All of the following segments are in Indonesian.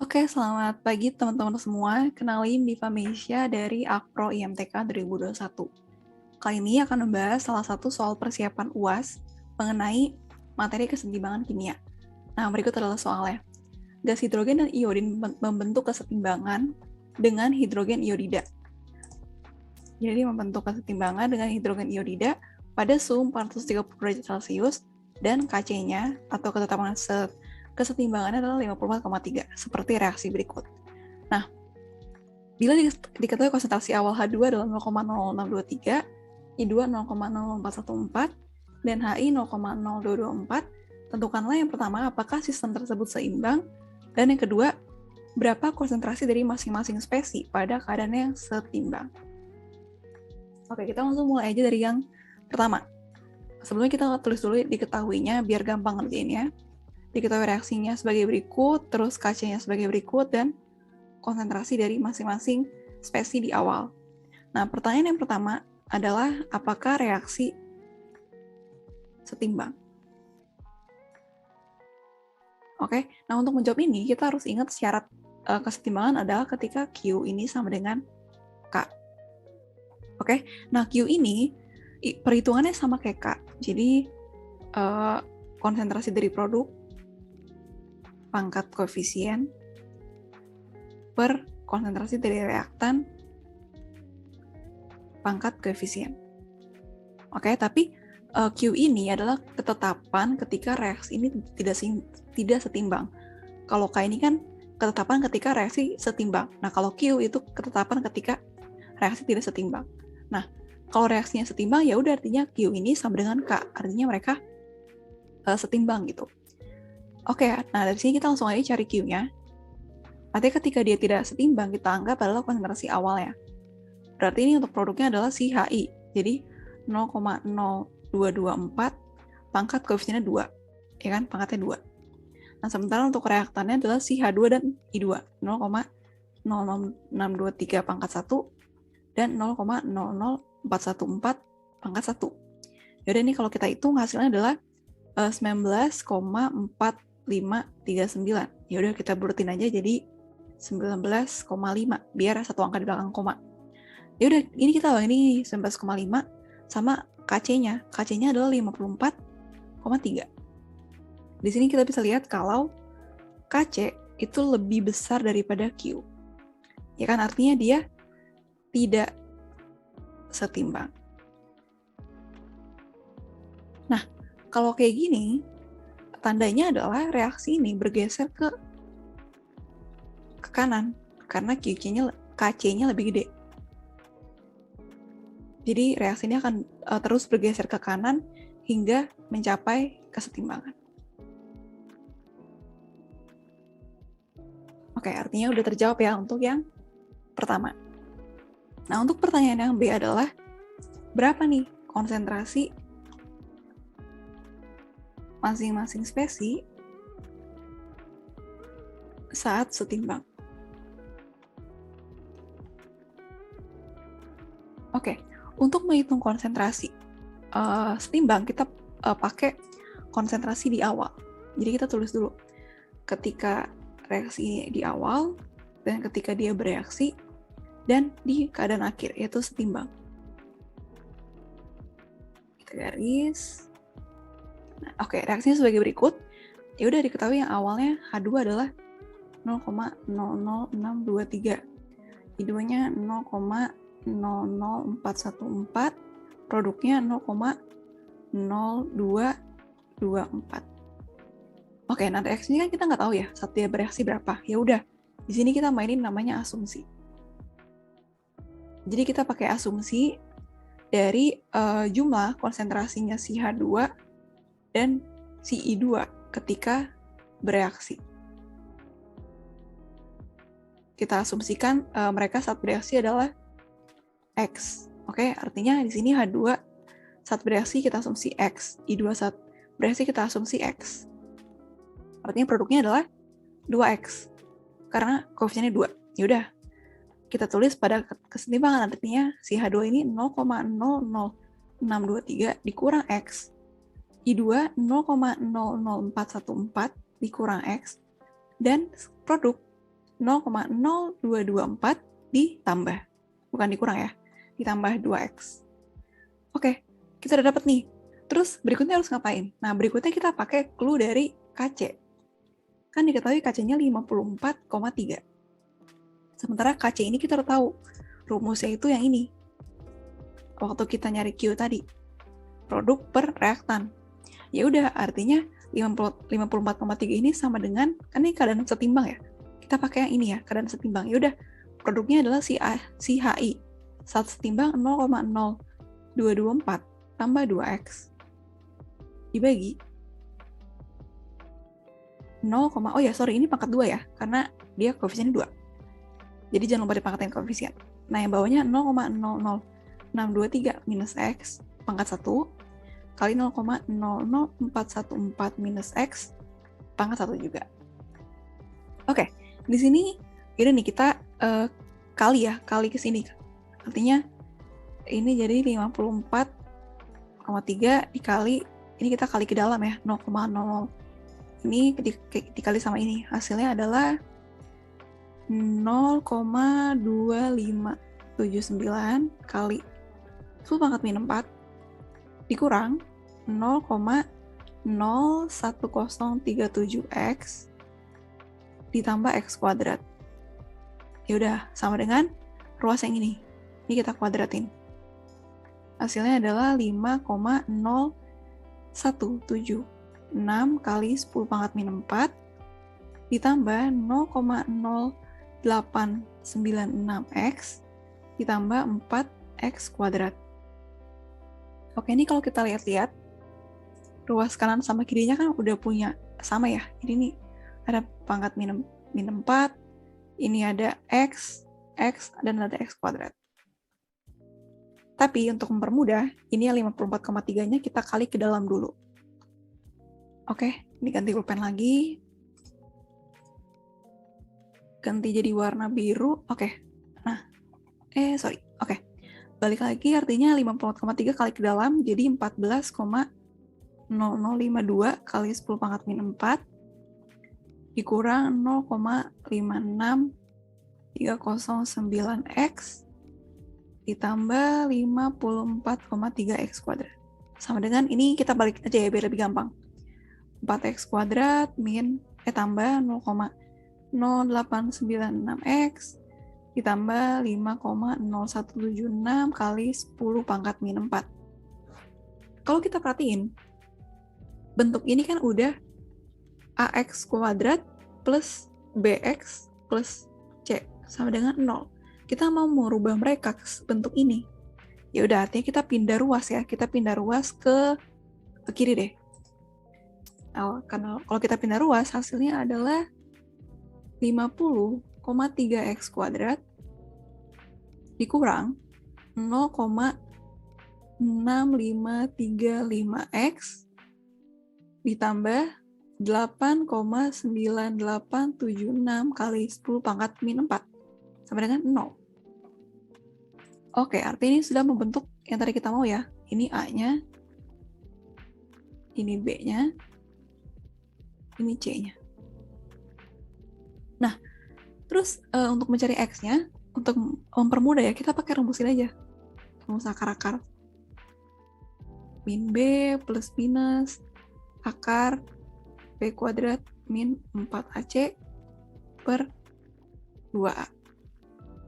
Oke, selamat pagi teman-teman semua. Kenalin Diva Meisya dari Akpro IMTK 2021. Kali ini akan membahas salah satu soal persiapan UAS mengenai materi kesetimbangan kimia. Nah, berikut adalah soalnya. Gas hidrogen dan iodin membentuk kesetimbangan dengan hidrogen iodida. Jadi membentuk kesetimbangan dengan hidrogen iodida pada suhu 430 derajat Celcius dan Kc-nya atau ketetapan kesetimbangannya adalah 54,3 seperti reaksi berikut. Nah, bila diketahui konsentrasi awal H2 adalah 0,0623, I2 0,00414, dan HI 0,0224, tentukanlah yang pertama apakah sistem tersebut seimbang, dan yang kedua, berapa konsentrasi dari masing-masing spesi pada keadaan yang setimbang. Oke, kita langsung mulai aja dari yang pertama. Sebelumnya kita tulis dulu diketahuinya biar gampang ngerjainnya. Diketahui reaksinya sebagai berikut, terus Kc-nya sebagai berikut, dan konsentrasi dari masing-masing spesi di awal. Nah, pertanyaan yang pertama adalah apakah reaksi setimbang? Oke, nah untuk menjawab ini kita harus ingat syarat kesetimbangan adalah ketika Q ini sama dengan K. Oke, nah Q ini perhitungannya sama kayak K. Jadi konsentrasi dari produk pangkat koefisien per konsentrasi dari reaktan pangkat koefisien. Oke, tapi Q ini adalah ketetapan ketika reaksi ini tidak setimbang. Kalau K ini kan ketetapan ketika reaksi setimbang. Nah, kalau Q itu ketetapan ketika reaksi tidak setimbang. Nah, kalau reaksinya setimbang ya udah artinya Q ini sama dengan K, artinya mereka setimbang gitu. Oke, nah dari sini kita langsung aja cari Q-nya. Artinya ketika dia tidak setimbang, kita anggap adalah konsentrasi awalnya. Berarti ini untuk produknya adalah si HI. Jadi 0,0224 pangkat koefisiennya 2. Ya kan? Pangkatnya 2. Nah, sementara untuk reaktannya adalah si H2 dan I2. 0,00623 pangkat 1 dan 0,00414 pangkat 1. Yaudah ini kalau kita hitung hasilnya adalah 19,4539. Yaudah kita burutin aja jadi 19,5 biar satu angka di belakang koma. Yaudah ini kita ini 19,5 sama Kc-nya. Kc-nya adalah 54,3. Di sini kita bisa lihat kalau Kc itu lebih besar daripada Q. Ya kan, artinya dia tidak setimbang. Nah, kalau kayak gini, tandanya adalah reaksi ini bergeser ke kanan karena Kc-nya lebih gede. Jadi reaksi ini akan terus bergeser ke kanan hingga mencapai kesetimbangan. Oke, artinya udah terjawab ya untuk yang pertama. Nah, untuk pertanyaan yang B adalah berapa nih konsentrasi masing-masing spesi saat setimbang? Oke, untuk menghitung konsentrasi setimbang kita pakai konsentrasi di awal. Jadi kita tulis dulu ketika reaksi di awal dan ketika dia bereaksi dan di keadaan akhir yaitu setimbang. Kita garis. Nah, oke, reaksinya sebagai berikut. Ya udah diketahui yang awalnya H2 adalah 0,00623. I2-nya 0,00414, produknya 0,0224. Oke, nah reaksinya kan kita nggak tahu ya saat dia bereaksi berapa. Ya udah, di sini kita mainin namanya asumsi. Jadi kita pakai asumsi dari jumlah konsentrasinya si H2 dan si I2 ketika bereaksi. Kita asumsikan mereka saat bereaksi adalah X. Oke, artinya di sini H2 saat bereaksi kita asumsi X, I2 saat bereaksi kita asumsi X. Artinya produknya adalah 2X. Karena koefisiennya 2. Yaudah, kita tulis pada kesetimbangan artinya si H2 ini 0,00623 dikurang X. I2 0,00414 dikurang X. Dan produk 0,0224 ditambah. Bukan dikurang ya, ditambah 2X. Oke, kita udah dapat nih. Terus berikutnya harus ngapain? Nah, berikutnya kita pakai clue dari KC. Kan diketahui KC-nya 54,3. Sementara KC ini kita udah tahu. Rumusnya itu yang ini. Waktu kita nyari Q tadi. Produk per reaktan. Ya udah, artinya 54,3 ini sama dengan, kan ini keadaan setimbang ya. Kita pakai yang ini ya, keadaan setimbang. Ya udah, produknya adalah si HI. Saat setimbang 0,0224 tambah 2X dibagi 0, oh ya sorry, ini pangkat 2 ya, karena dia koefisiennya 2. Jadi jangan lupa dipangkatin koefisien. Nah, yang bawahnya 0,00623 minus X pangkat 1 kali 0,00414 minus X pangkat 1 juga. Oke, di sini ini nih kita kali ke sini. Artinya ini jadi 54,3 dikali, ini kita kali ke dalam ya, 0,00. Ini dikali sama ini, hasilnya adalah 0,2579 kali 10 pangkat min 4 dikurang 0,01037X ditambah X kuadrat. Ya udah, sama dengan ruas yang ini. Ini kita kuadratin. Hasilnya adalah 5,0176 kali 10 pangkat min 4 ditambah 0,0896X ditambah 4X kuadrat. Oke, ini kalau kita lihat-lihat, ruas kanan sama kirinya kan udah punya sama ya. Jadi ini ada pangkat min 4, ini ada X, dan ada X kuadrat. Tapi untuk mempermudah, ini yang 54,3-nya kita kali ke dalam dulu. Oke, diganti pulpen lagi. Ganti jadi warna biru. Oke. Nah, Oke. Balik lagi, artinya 54,3 kali ke dalam, jadi 14,0052 kali 10 pangkat min 4 dikurang 0,56309X ditambah 54,3X kuadrat. Sama dengan, ini kita balik aja ya, biar lebih gampang. 4X kuadrat tambah 0,0896X ditambah 5,0176 kali 10 pangkat min 4. Kalau kita perhatiin, bentuk ini kan udah AX kuadrat plus BX plus C sama dengan 0. Kita mau merubah mereka ke bentuk ini. Ya udah, artinya kita pindah ruas ya. Kita pindah ruas ke kiri deh. Karena kalau kita pindah ruas, hasilnya adalah 50,3X kuadrat dikurang 0,6535X ditambah 8,9876 kali 10 pangkat min 4 sama dengan 0. Oke, artinya ini sudah membentuk yang tadi kita mau ya. Ini A-nya, ini B-nya, ini C-nya. Nah, terus untuk mencari X-nya, untuk mempermudah ya, kita pakai rumusin aja. Rumus akar-akar. Min B plus minus akar B kuadrat min 4AC per 2A.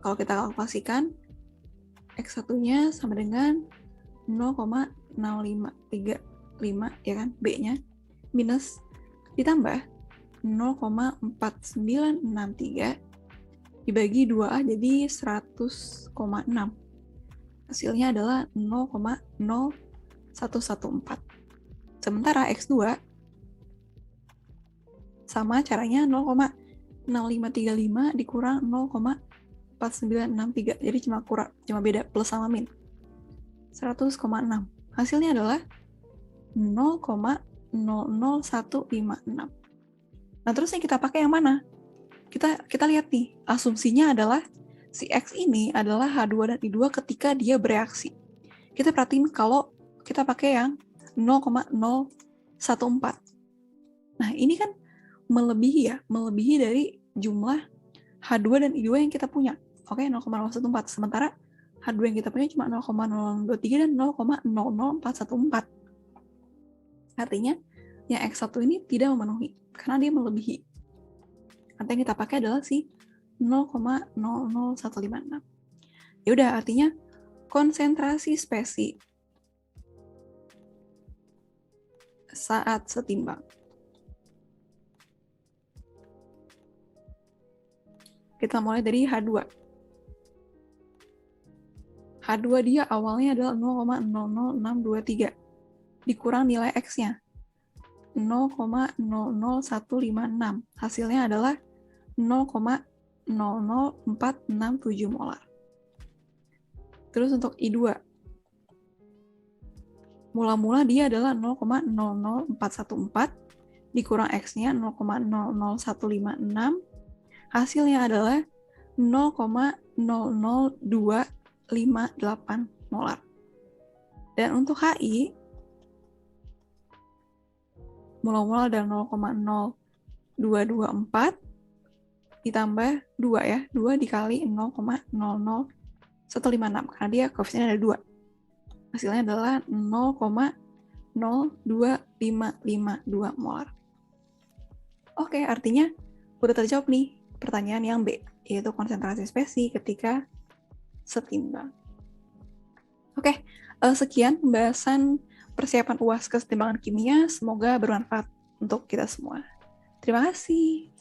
Kalau kita kalkulasikan, X1-nya sama dengan 0,0535, ya kan, B-nya, minus ditambah 0,4963 dibagi 2A jadi 100,6. Hasilnya adalah 0,0114. Sementara X2 sama caranya 0,0535 dikurang 0,4963. Jadi cuma beda plus sama min. 100,6. Hasilnya adalah 0,00156. Nah, terus yang kita pakai yang mana? Kita lihat nih, asumsinya adalah si X ini adalah H2 dan I2 ketika dia bereaksi. Kita perhatiin kalau kita pakai yang 0,014. Nah, ini kan melebihi dari jumlah H2 dan I2 yang kita punya. Oke, 0,014. Sementara H2 yang kita punya cuma 0,023 dan 0,00414. Artinya, yang X1 ini tidak memenuhi, karena dia melebihi. Nanti yang kita pakai adalah si 0,00156. Ya udah, artinya konsentrasi spesi saat setimbang. Kita mulai dari H2. H2 dia awalnya adalah 0,00623. Dikurang nilai X-nya. 0,00156. Hasilnya adalah 0,00467 molar. Terus untuk I2. Mula-mula dia adalah 0,00414. Dikurang X-nya 0,00156. Hasilnya adalah 0,00258 molar. Dan untuk HI, mula-mula ada 0,0224 ditambah 2 ya. 2 dikali 0,00156 karena dia koefisiennya ada 2. Hasilnya adalah 0,02552 molar. Oke, artinya udah terjawab nih pertanyaan yang B, yaitu konsentrasi spesi ketika setimbang. Oke, sekian pembahasan persiapan UAS kesetimbangan kimia. Semoga bermanfaat untuk kita semua. Terima kasih.